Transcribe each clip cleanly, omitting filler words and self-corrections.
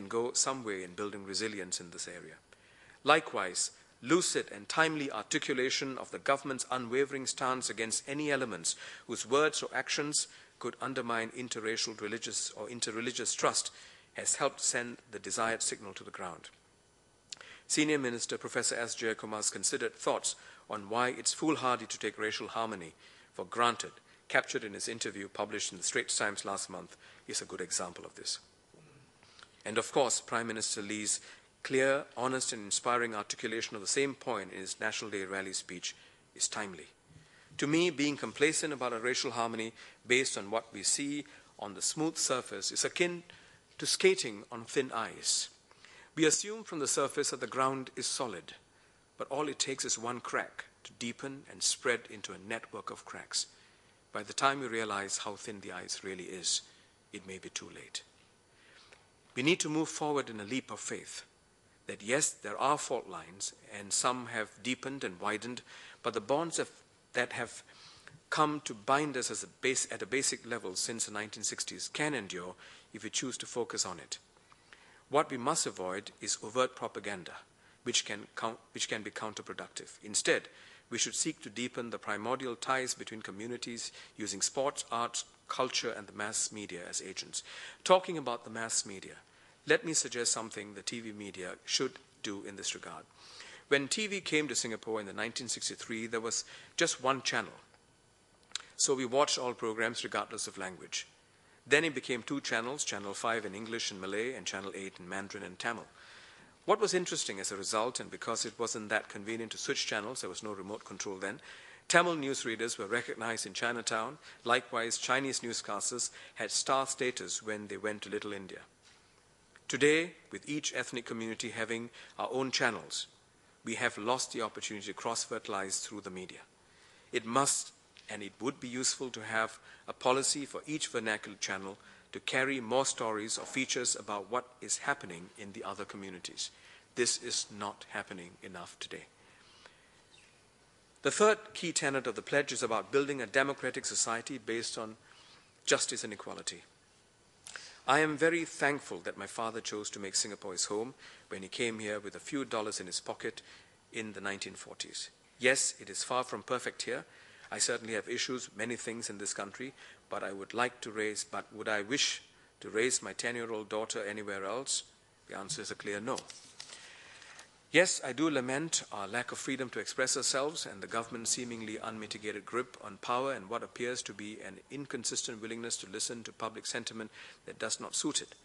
go some way in building resilience in this area. Likewise, lucid and timely articulation of the government's unwavering stance against any elements whose words or actions could undermine interracial, religious, or interreligious trust has helped send the desired signal to the ground. Senior Minister Professor S. Jayakumar's considered thoughts on why it's foolhardy to take racial harmony for granted, captured in his interview published in the Straits Times last month, is a good example of this. And of course, Prime Minister Lee's clear, honest, and inspiring articulation of the same point in his National Day rally speech is timely. To me, being complacent about a racial harmony based on what we see on the smooth surface is akin to skating on thin ice. We assume from the surface that the ground is solid, but all it takes is one crack to deepen and spread into a network of cracks. By the time we realize how thin the ice really is, it may be too late. We need to move forward in a leap of faith. That yes, there are fault lines, and some have deepened and widened, but the bonds that have come to bind us at a basic level since the 1960s can endure if we choose to focus on it. What we must avoid is overt propaganda, which can be counterproductive. Instead, we should seek to deepen the primordial ties between communities using sports, arts, culture, and the mass media as agents. Talking about the mass media, let me suggest something the TV media should do in this regard. When TV came to Singapore in 1963, there was just one channel. So we watched all programs regardless of language. Then it became two channels, Channel 5 in English and Malay, and Channel 8 in Mandarin and Tamil. What was interesting as a result, and because it wasn't that convenient to switch channels, there was no remote control then, Tamil newsreaders were recognized in Chinatown. Likewise, Chinese newscasters had star status when they went to Little India. Today, with each ethnic community having our own channels, we have lost the opportunity to cross-fertilize through the media. It must and it would be useful to have a policy for each vernacular channel to carry more stories or features about what is happening in the other communities. This is not happening enough today. The third key tenet of the pledge is about building a democratic society based on justice and equality. I am very thankful that my father chose to make Singapore his home when he came here with a few dollars in his pocket in the 1940s. Yes, it is far from perfect here. I certainly have issues, many things in this country, but would I wish to raise my 10-year-old daughter anywhere else? The answer is a clear no. Yes, I do lament our lack of freedom to express ourselves and the government's seemingly unmitigated grip on power and what appears to be an inconsistent willingness to listen to public sentiment that does not suit it.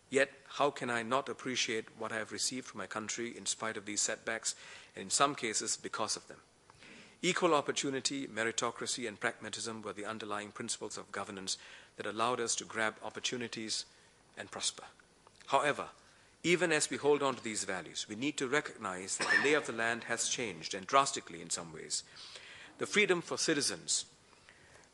Yet, how can I not appreciate what I have received from my country in spite of these setbacks, and in some cases because of them? Equal opportunity, meritocracy, and pragmatism were the underlying principles of governance that allowed us to grab opportunities and prosper. However, even as we hold on to these values, we need to recognize that the lay of the land has changed, and drastically in some ways. The freedom for citizens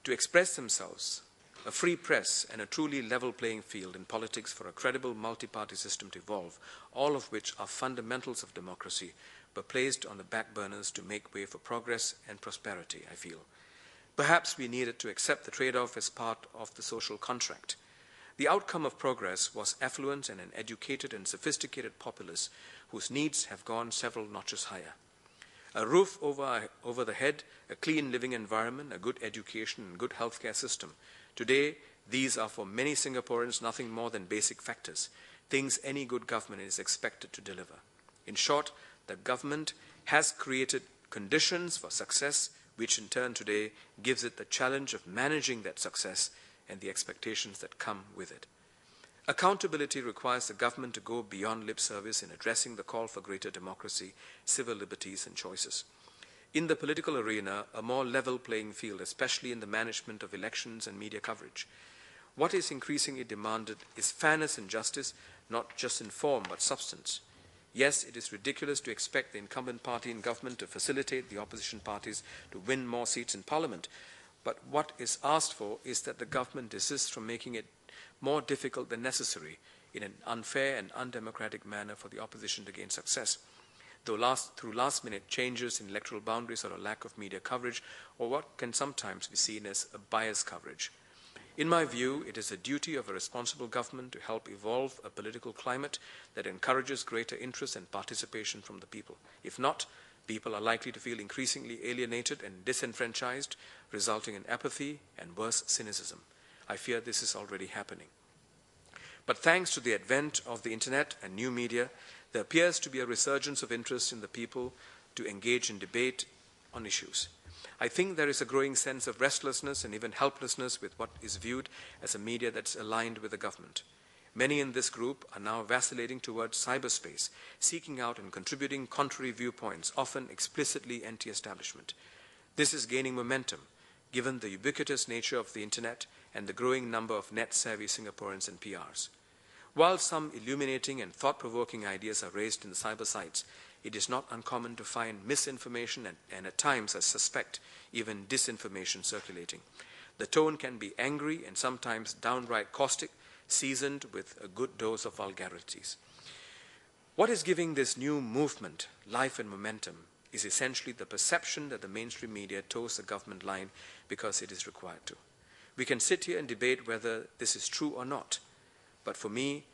to express themselves, a free press, and a truly level playing field in politics for a credible multi-party system to evolve, all of which are fundamentals of democracy, were placed on the back burners to make way for progress and prosperity, I feel. Perhaps we needed to accept the trade-off as part of the social contract. The outcome of progress was affluent and an educated and sophisticated populace whose needs have gone several notches higher. A roof over the head, a clean living environment, a good education, and good healthcare system. Today, these are for many Singaporeans nothing more than basic factors, things any good government is expected to deliver. In short, the government has created conditions for success, which in turn today gives it the challenge of managing that success and the expectations that come with it. Accountability requires the government to go beyond lip service in addressing the call for greater democracy, civil liberties, and choices. In the political arena, a more level playing field, especially in the management of elections and media coverage. What is increasingly demanded is fairness and justice, not just in form but substance. Yes, it is ridiculous to expect the incumbent party in government to facilitate the opposition parties to win more seats in parliament, but what is asked for is that the government desists from making it more difficult than necessary in an unfair and undemocratic manner for the opposition to gain success, through last-minute changes in electoral boundaries or a lack of media coverage, or what can sometimes be seen as a biased coverage. In my view, it is the duty of a responsible government to help evolve a political climate that encourages greater interest and participation from the people. If not, people are likely to feel increasingly alienated and disenfranchised, resulting in apathy and worse, cynicism. I fear this is already happening. But thanks to the advent of the internet and new media, there appears to be a resurgence of interest in the people to engage in debate on issues. I think there is a growing sense of restlessness and even helplessness with what is viewed as a media that's aligned with the government. Many in this group are now vacillating towards cyberspace, seeking out and contributing contrary viewpoints, often explicitly anti-establishment. This is gaining momentum, given the ubiquitous nature of the internet and the growing number of net-savvy Singaporeans and PRs. While some illuminating and thought-provoking ideas are raised in the cyber sites, it is not uncommon to find misinformation and at times, I suspect, even disinformation circulating. The tone can be angry and sometimes downright caustic, seasoned with a good dose of vulgarities. What is giving this new movement life and momentum is essentially the perception that the mainstream media toes the government line because it is required to. We can sit here and debate whether this is true or not, but for me,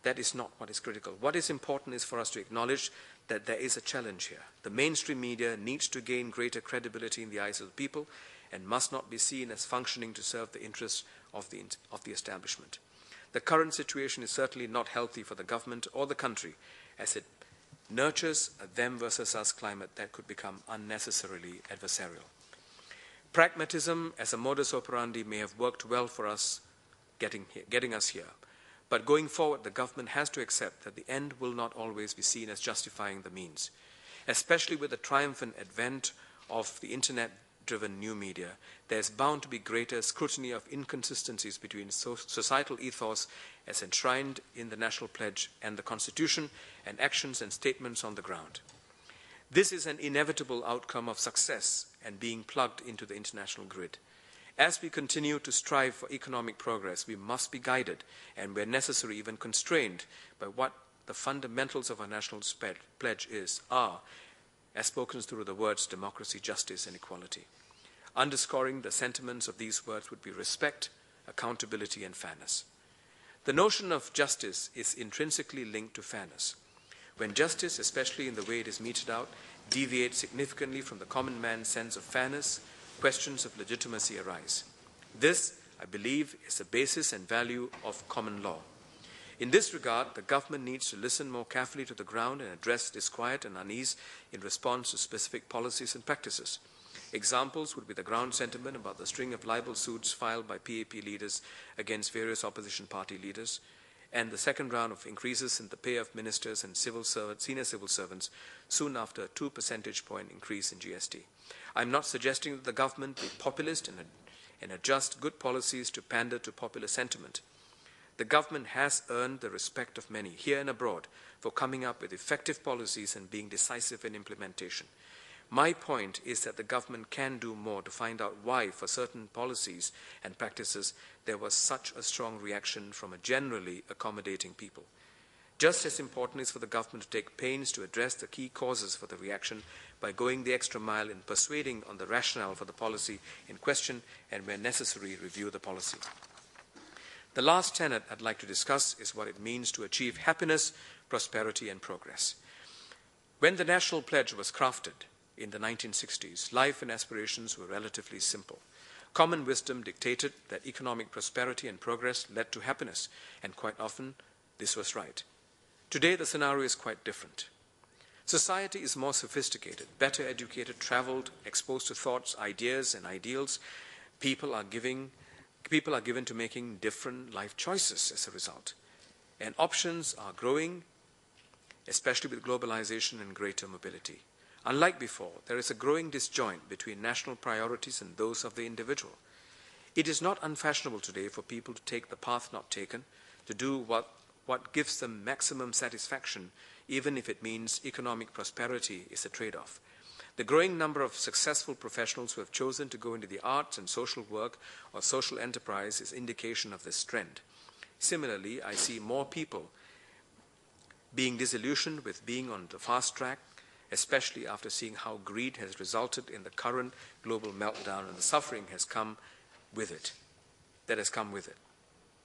that is not what is critical. What is important is for us to acknowledge that there is a challenge here. The mainstream media needs to gain greater credibility in the eyes of the people and must not be seen as functioning to serve the interests of the establishment. The current situation is certainly not healthy for the government or the country, as it nurtures a them versus us climate that could become unnecessarily adversarial. Pragmatism as a modus operandi may have worked well for us getting us here. But going forward, the government has to accept that the end will not always be seen as justifying the means. Especially with the triumphant advent of the internet-driven new media, there is bound to be greater scrutiny of inconsistencies between societal ethos as enshrined in the National Pledge and the Constitution and actions and statements on the ground. This is an inevitable outcome of success and being plugged into the international grid. As we continue to strive for economic progress, we must be guided and, where necessary, even constrained by what the fundamentals of our national pledge are, as spoken through the words democracy, justice, and equality. Underscoring the sentiments of these words would be respect, accountability, and fairness. The notion of justice is intrinsically linked to fairness. When justice, especially in the way it is meted out, deviates significantly from the common man's sense of fairness, questions of legitimacy arise. This, I believe, is the basis and value of common law. In this regard, the government needs to listen more carefully to the ground and address disquiet and unease in response to specific policies and practices. Examples would be the ground sentiment about the string of libel suits filed by PAP leaders against various opposition party leaders, and the second round of increases in the pay of ministers and senior civil servants soon after a 2 percentage point increase in GST. I'm not suggesting that the government be populist and adjust good policies to pander to popular sentiment. The government has earned the respect of many, here and abroad, for coming up with effective policies and being decisive in implementation. My point is that the government can do more to find out why, for certain policies and practices, there was such a strong reaction from a generally accommodating people. Just as important is for the government to take pains to address the key causes for the reaction by going the extra mile in persuading on the rationale for the policy in question and, where necessary, review the policy. The last tenet I'd like to discuss is what it means to achieve happiness, prosperity, and progress. When the National Pledge was crafted in the 1960s, life and aspirations were relatively simple. Common wisdom dictated that economic prosperity and progress led to happiness, and quite often this was right. Today, the scenario is quite different. Society is more sophisticated, better educated, traveled, exposed to thoughts, ideas, and ideals. People are given to making different life choices as a result. And options are growing, especially with globalization and greater mobility. Unlike before, there is a growing disjoint between national priorities and those of the individual. It is not unfashionable today for people to take the path not taken, to do what gives them maximum satisfaction, even if it means economic prosperity is a trade-off. The growing number of successful professionals who have chosen to go into the arts and social work or social enterprise is indication of this trend. Similarly, I see more people being disillusioned with being on the fast track, especially after seeing how greed has resulted in the current global meltdown and the suffering has come with it. that has come with it.